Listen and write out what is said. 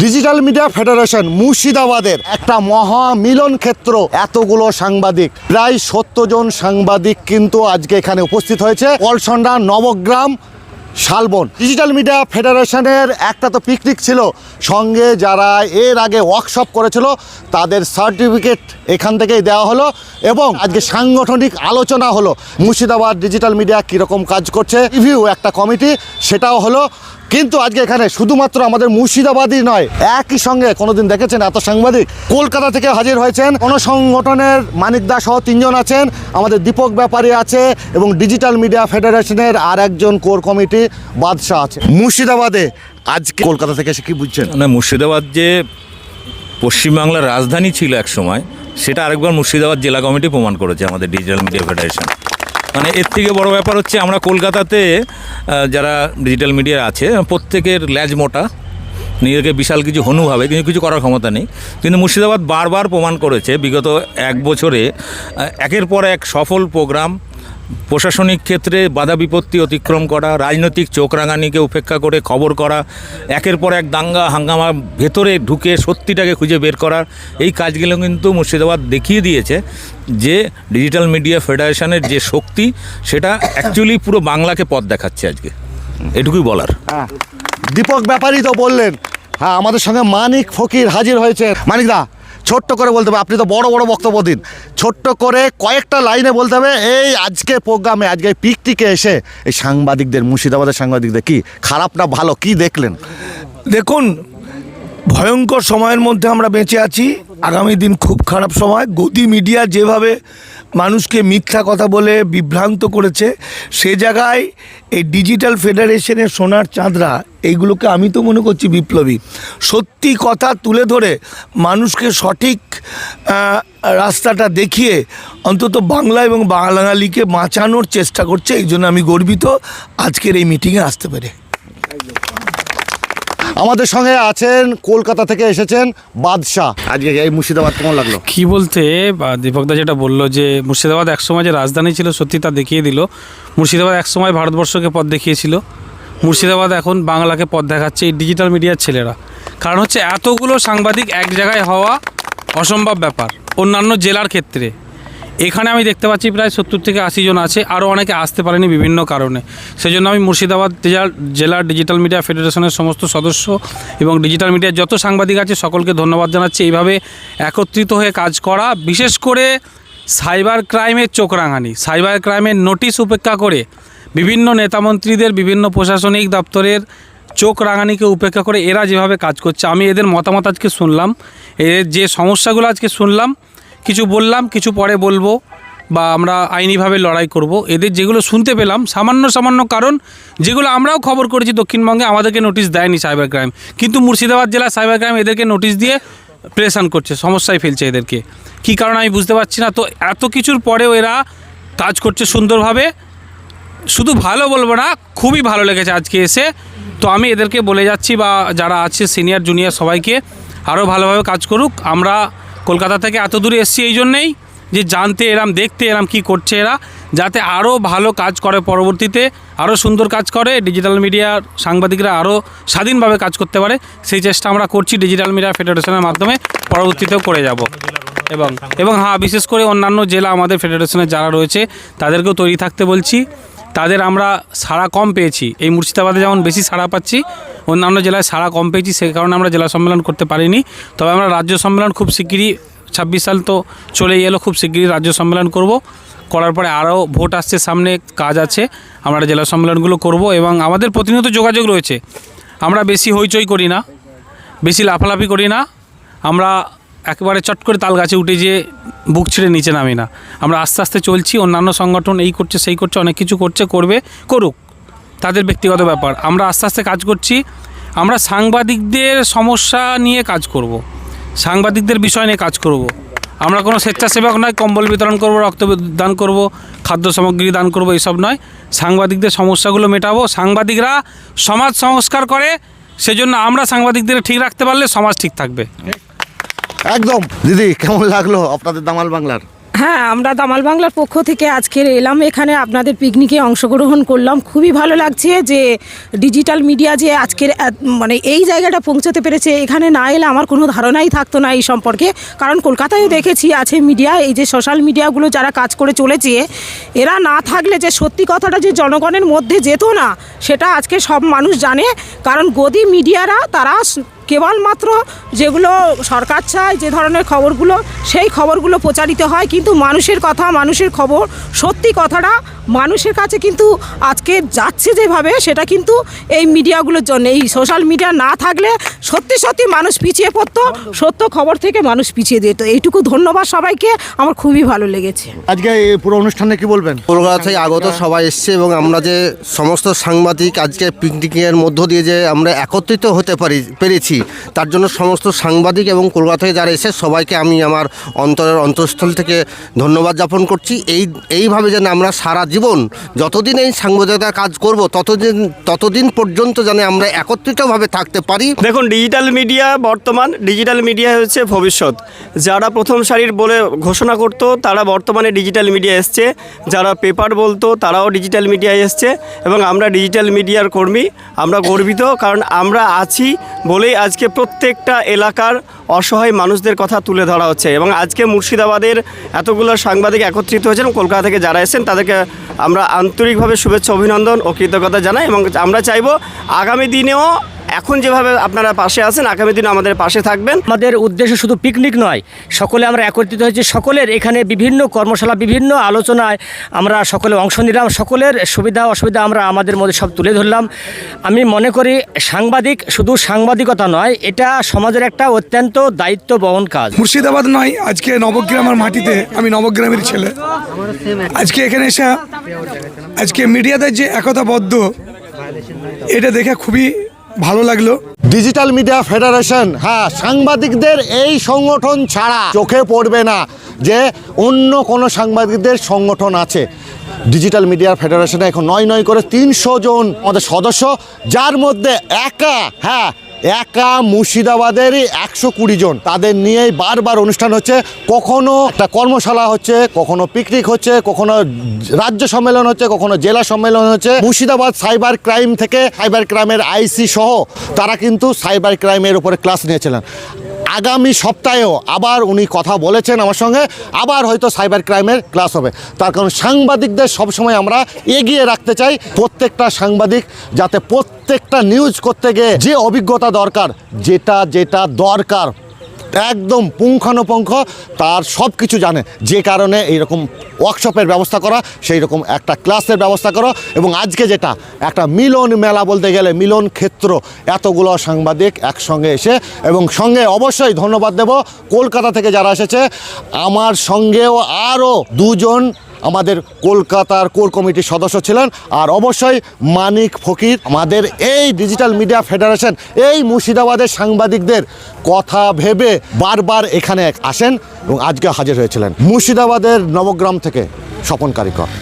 Digital media federation মুর্শিদাবাদের একটা মহা মিলন ক্ষেত্র। এতগুলো সাংবাদিক, প্রায় 70 জন সাংবাদিক কিন্তু আজকে এখানে উপস্থিত হয়েছে। কলসন্ডা, নবগ্রাম, শালবন। ডিজিটাল মিডিয়া ফেডারেশনের একটা তো পিকনিক ছিল, সঙ্গে যারা এর আগে ওয়ার্কশপ করেছিল তাদের সার্টিফিকেট এখান থেকেই দেওয়া হলো এবং আজকে সাংগঠনিক আলোচনা হলো মুর্শিদাবাদ ডিজিটাল মিডিয়া কীরকম কাজ করছে, রিভিউ একটা কমিটি সেটাও হলো। কিন্তু আজকে এখানে শুধুমাত্র আমাদের মুর্শিদাবাদই নয়, একই সঙ্গে কোনোদিন দেখেছেন এত সাংবাদিক কলকাতা থেকে হাজির হয়েছেন। কোনো সংগঠনের মানিক দা সহ 3 জন আছেন, আমাদের দীপক ব্যাপারী আছে এবং ডিজিটাল মিডিয়া ফেডারেশনের আর একজন কোর কমিটি বাদশাহ আছে। মুর্শিদাবাদে আজকে কলকাতা থেকে এসে কি বুঝছেন? না, মুর্শিদাবাদ যে পশ্চিমবাংলার রাজধানী ছিল এক সময়, সেটা আরেকবার মুর্শিদাবাদ জেলা কমিটি প্রমাণ করেছে আমাদের ডিজিটাল মিডিয়া ফেডারেশন। মানে এর থেকে বড় ব্যাপার হচ্ছে আমরা কলকাতাতে যারা ডিজিটাল মিডিয়া আছে প্রত্যেকের ল্যাজ মোটা, নিজেকে বিশাল কিছু হনু ভাবে, কিন্তু কিছু করার ক্ষমতা নেই। কিন্তু মুর্শিদাবাদ বারবার প্রমাণ করেছে বিগত 1 বছরে একের পর এক সফল প্রোগ্রাম, প্রশাসনিক ক্ষেত্রে বাধা বিপত্তি অতিক্রম করা, রাজনৈতিক চোখ রাঙানিকে উপেক্ষা করে খবর করা, একের পর এক দাঙ্গা হাঙ্গামা ভেতরে ঢুকে সত্যিটাকে খুঁজে বের করার এই কাজগুলো কিন্তু মুর্শিদাবাদ দেখিয়ে দিয়েছে যে ডিজিটাল মিডিয়া ফেডারেশনের যে শক্তি সেটা অ্যাকচুয়ালি পুরো বাংলাকে পথ দেখাচ্ছে আজকে, এটুকুই বলার। হ্যাঁ, দীপক ব্যাপারী তো বললেন। হ্যাঁ, আমাদের সঙ্গে মানিক ফকির হাজির হয়েছে। মানিক দা, ছোট্ট করে বলতে হবে, আপনি তো বড় বড় বক্তব্য দিন, ছোট্ট করে কয়েকটা লাইনে বলতে হবে এই আজকে প্রোগ্রামে, আজকে পিকটিকে এসে এই সাংবাদিকদের, মুর্শিদাবাদের সাংবাদিকদের কি খারাপ না ভালো কি দেখলেন? দেখুন, ভয়ঙ্কর সময়ের মধ্যে আমরা বেঁচে আছি। আগামী দিন খুব খারাপ সময়। গদি মিডিয়া যেভাবে মানুষকে মিথ্যা কথা বলে বিভ্রান্ত করেছে, সে জায়গায় এই ডিজিটাল ফেডারেশনের সোনার চাঁদরা এইগুলোকে আমি তো মনে করছি বিপ্লবী। সত্যি কথা তুলে ধরে মানুষকে সঠিক রাস্তাটা দেখিয়ে অন্তত বাংলা এবং বাঙালিকে বাঁচানোর চেষ্টা করছে। এই জন্য আমি গর্বিত আজকের এই মিটিংয়ে আসতে পেরে। আমাদের সঙ্গে আছেন কলকাতা থেকে এসেছেন বাদশাহ। আজকে এই মুর্শিদাবাদ কেমন লাগলো? কি বলতে, দীপকদা যেটা বললো যে মুর্শিদাবাদ একসময় যে রাজধানী ছিল সত্যি তা দেখিয়ে দিল। মুর্শিদাবাদ একসময় ভারতবর্ষকে পথ দেখিয়েছিল, মুর্শিদাবাদ এখন বাংলাকে পথ দেখাচ্ছে এই ডিজিটাল মিডিয়ার ছেলেরা। কারণ হচ্ছে এতগুলো সাংবাদিক এক জায়গায় হওয়া অসম্ভব ব্যাপার অন্যান্য জেলার ক্ষেত্রে। এখানে আমি দেখতে পাচ্ছি প্রায় 70 থেকে 80 জন আছে, আরও অনেকে আসতে পারেনি বিভিন্ন কারণে। সেই জন্য আমি মুর্শিদাবাদ জেলার ডিজিটাল মিডিয়া ফেডারেশনের সমস্ত সদস্য এবং ডিজিটাল মিডিয়ার যত সাংবাদিক আছে সকলকে ধন্যবাদ জানাচ্ছি। এইভাবে একত্রিত হয়ে কাজ করা, বিশেষ করে সাইবার ক্রাইমের চোখ রাঙানি, সাইবার ক্রাইমের নোটিশ উপেক্ষা করে বিভিন্ন নেতামন্ত্রীদের, বিভিন্ন প্রশাসনিক দপ্তরের চোখ রাঙানিকে উপেক্ষা করে এরা যেভাবে কাজ করছে, আমি এদের মতামত আজকে শুনলাম, এর যে সমস্যাগুলো আজকে শুনলাম, কিছু বললাম, কিছু পরে বলবো বা আমরা আইনিভাবে লড়াই করব। এদের যেগুলো শুনতে পেলাম সামান্য কারণ, যেগুলো আমরাও খবর করেছি দক্ষিণবঙ্গে, আমাদেরকে নোটিশ দেয়নি সাইবার ক্রাইম, কিন্তু মুর্শিদাবাদ জেলা সাইবার ক্রাইম এদেরকে নোটিশ দিয়ে প্রেশান করছে, সমস্যায় ফেলছে এদেরকে। কী কারণ আমি বুঝতে পারছি না। তো এত কিছুর পরেও এরা কাজ করছে সুন্দরভাবে। শুধু ভালো বলবো না, খুবই ভালো লেগেছে আজকে এসে। তো আমি এদেরকে বলে যাচ্ছি বা যারা আছে সিনিয়র জুনিয়র সবাইকে আরও ভালোভাবে কাজ করুক। আমরা কলকাতা থেকে এত দূরে এসেছি এই জন্যেই যে জানতে এরাম, দেখতে এরাম কী করছে এরা, যাতে আরও ভালো কাজ করে, পরবর্তীতে আরও সুন্দর কাজ করে, ডিজিটাল মিডিয়ার সাংবাদিকরা আরও স্বাধীনভাবে কাজ করতে পারে, সেই চেষ্টা আমরা করছি ডিজিটাল মিডিয়া ফেডারেশনের মাধ্যমে, পরবর্তীতেও করে যাব। এবং হ্যাঁ, বিশেষ করে অন্যান্য জেলা আমাদের ফেডারেশনের যারা রয়েছে তাদেরকেও তৈরি থাকতে বলছি। তাদের আমরা সাড়া কম পেয়েছি, এই মুর্শিদাবাদে যেমন বেশি সাড়া পাচ্ছি, অন্যান্য জেলায় সাড়া কম পেয়েছি, সেই কারণে আমরা জেলা সম্মেলন করতে পারিনি। তবে আমরা রাজ্য সম্মেলন খুব শিগগিরই, 26 সাল তো চলেই এলো, খুব শিগগিরই রাজ্য সম্মেলন করার পরে আরও ভোট আসছে সামনে, কাজ আছে, আমরা জেলা সম্মেলনগুলো করব। এবং আমাদের প্রতিনিয়ত যোগাযোগ রয়েছে, আমরা বেশি হইচই করি না, বেশি লাফালাফি করি না, আমরা একেবারে চট করে তাল গাছে উঠে যেয়ে বুক ছিঁড়ে নিচে নামি না। আমরা আস্তে আস্তে চলছি। অন্যান্য সংগঠন এই করছে সেই করছে, অনেক কিছু করছে, করুক, তাদের ব্যক্তিগত ব্যাপার। আমরা আস্তে আস্তে কাজ করছি। আমরা সাংবাদিকদের সমস্যা নিয়ে কাজ করব, সাংবাদিকদের বিষয় নিয়ে কাজ করব। আমরা কোনো স্বেচ্ছাসেবক নয়, কম্বল বিতরণ করব, রক্ত দান করব, খাদ্য সামগ্রী দান করব, এইসব নয়। সাংবাদিকদের সমস্যাগুলো মেটাবো। সাংবাদিকরা সমাজ সংস্কার করে, সেজন্য আমরা সাংবাদিকদের ঠিক রাখতে পারলে সমাজ ঠিক থাকবে। একদম। দিদি, কেমন লাগলো আপনাদের দামাল বাংলার? হ্যাঁ, আমরা দামাল বাংলার পক্ষ থেকে আজকে এলাম এখানে, আপনাদের পিকনিকে অংশগ্রহণ করলাম। খুবই ভালো লাগছে যে ডিজিটাল মিডিয়া যে আজকের মানে এই জায়গাটা পৌঁছতে পেরেছে। এখানে না এলে আমার কোনো ধারণাই থাকতো না এই সম্পর্কে, কারণ কলকাতায়ও দেখেছি আছে মিডিয়া, এই যে সোশ্যাল মিডিয়াগুলো যারা কাজ করে চলেছে, এরা না থাকলে যে সত্যি কথাটা যে জনগণের মধ্যে যেত না, সেটা আজকে সব মানুষ জানে। কারণ গদি মিডিয়ারা তারা কেবলমাত্র যেগুলো সরকার চায় যে ধরনের খবরগুলো, সেই খবরগুলো প্রচারিত হয়, কিন্তু মানুষের কথা, মানুষের খবর, সত্যি কথাটা মানুষের কাছে কিন্তু আজকে যাচ্ছে যেভাবে, সেটা কিন্তু এই মিডিয়াগুলোর জন্য। এই সোশ্যাল মিডিয়া না থাকলে সত্যি সত্যি মানুষ পিছিয়ে পড়তো, সত্য খবর থেকে মানুষ পিছিয়ে যেত। এইটুকু ধন্যবাদ সবাইকে, আমার খুবই ভালো লেগেছে। আজকে এই পুরো অনুষ্ঠানে কি বলবেন? কলকাতা থেকে আগত সবাই এসছে এবং আমরা যে সমস্ত সাংবাদিক আজকে পিকনিকের মধ্য দিয়ে যে আমরা একত্রিত হতে পেরেছি, তার জন্য সমস্ত সাংবাদিক এবং কলকাতা থেকে যারা এসে সবাইকে আমি আমার অন্তরের অন্তঃস্থল থেকে ধন্যবাদ জ্ঞাপন করছি। এইভাবে যেন আমরা সারা জীবন যতদিন এই সাংবাদিকতার কাজ করব ততদিন পর্যন্ত যেন আমরা একত্রিতভাবে থাকতে পারি। দেখুন, ডিজিটাল মিডিয়া হচ্ছে ভবিষ্যৎ। যারা প্রথম সারির বলে ঘোষণা করত তারা বর্তমানে ডিজিটাল মিডিয়া এসছে, যারা পেপার বলতো তারাও ডিজিটাল মিডিয়ায় এসছে, এবং আমরা ডিজিটাল মিডিয়ার কর্মী। আমরা গর্বিত, কারণ আমরা আছি বলেই আজকে প্রত্যেকটা এলাকার অসহায় মানুষদের কথা তুলে ধরা হচ্ছে। এবং আজকে মুর্শিদাবাদের এতগুলো সাংবাদিক একত্রিত হয়েছেন, কলকাতা থেকে যারা এসেছেন তাদেরকে আমরা আন্তরিকভাবে শুভেচ্ছা, অভিনন্দন ও কৃতজ্ঞতা জানাই। এবং আমরা চাইব আগামী দিনেও এখন যেভাবে আপনারা পাশে আছেন, আগামী দিনে আমাদের পাশে থাকবেন। আমাদের উদ্দেশ্য শুধু পিকনিক নয়, সকলে আমরা একত্রিত হয়েছি, সকলের এখানে বিভিন্ন কর্মশালা, বিভিন্ন আলোচনায় আমরা সকলে অংশ নিলাম, সকলের সুবিধা অসুবিধা আমরা আমাদের মধ্যে সব তুলে ধরলাম। আমি মনে করি সাংবাদিক শুধু সাংবাদিকতা নয়, এটা সমাজের একটা অত্যন্ত দায়িত্ব বহন কাজ। মুর্শিদাবাদ নয়, আজকে নবগ্রামের মাটিতে, আমি নবগ্রামের ছেলে। আজকে এখানে এসে আজকে মিডিয়াদের যে একতাবদ্ধ, এটা দেখে খুবই ভালো লাগলো। ডিজিটাল মিডিয়া ফেডারেশন, হ্যাঁ, সাংবাদিকদের এই সংগঠন ছাড়া চোখে পড়বে না যে অন্য কোনো সাংবাদিকদের সংগঠন আছে। ডিজিটাল মিডিয়া ফেডারেশনে এখন নয় করে 300 জন আমাদের সদস্য, যার মধ্যে একা মুর্শিদাবাদেরই 120 জন। তাদের নিয়েই বারবার অনুষ্ঠান হচ্ছে, কখনো একটা কর্মশালা হচ্ছে, কখনো পিকনিক হচ্ছে, কখনো রাজ্য সম্মেলন হচ্ছে, কখনো জেলা সম্মেলন হচ্ছে। মুর্শিদাবাদ সাইবার ক্রাইম থেকে সাইবার ক্রাইমের আইসি সহ তারা কিন্তু সাইবার ক্রাইমের উপরে ক্লাস নিয়েছিলেন। আগামী সপ্তাহেও আবার উনি কথা বলেছেন আমার সঙ্গে, আবার হয়তো সাইবার ক্রাইমের ক্লাস হবে। তার কারণ সাংবাদিকদের সবসময় আমরা এগিয়ে রাখতে চাই। প্রত্যেকটা সাংবাদিক যাতে প্রত্যেকটা নিউজ করতে গিয়ে যে অভিজ্ঞতা দরকার, যেটা দরকার একদম পুঙ্খানুপুঙ্খ তার সব কিছু জানে, যে কারণে এইরকম ওয়ার্কশপের ব্যবস্থা করা, সেই রকম একটা ক্লাসের ব্যবস্থা করা। এবং আজকে যেটা একটা মিলন মেলা বলতে গেলে মিলন ক্ষেত্র, এতগুলো সাংবাদিক একসঙ্গে এসে, এবং সঙ্গে অবশ্যই ধন্যবাদ দেব কলকাতা থেকে যারা এসেছে। আমার সঙ্গেও আরও 2 জন আমাদের কলকাতার কোর কমিটির সদস্য ছিলেন, আর অবশ্যই মানিক ফকির। আমাদের এই ডিজিটাল মিডিয়া ফেডারেশন এই মুর্শিদাবাদের সাংবাদিকদের কথা ভেবে বারবার এখানে আসেন এবং আজকে হাজির হয়েছিলেন। মুর্শিদাবাদের নবগ্রাম থেকে স্বপন কারিকর।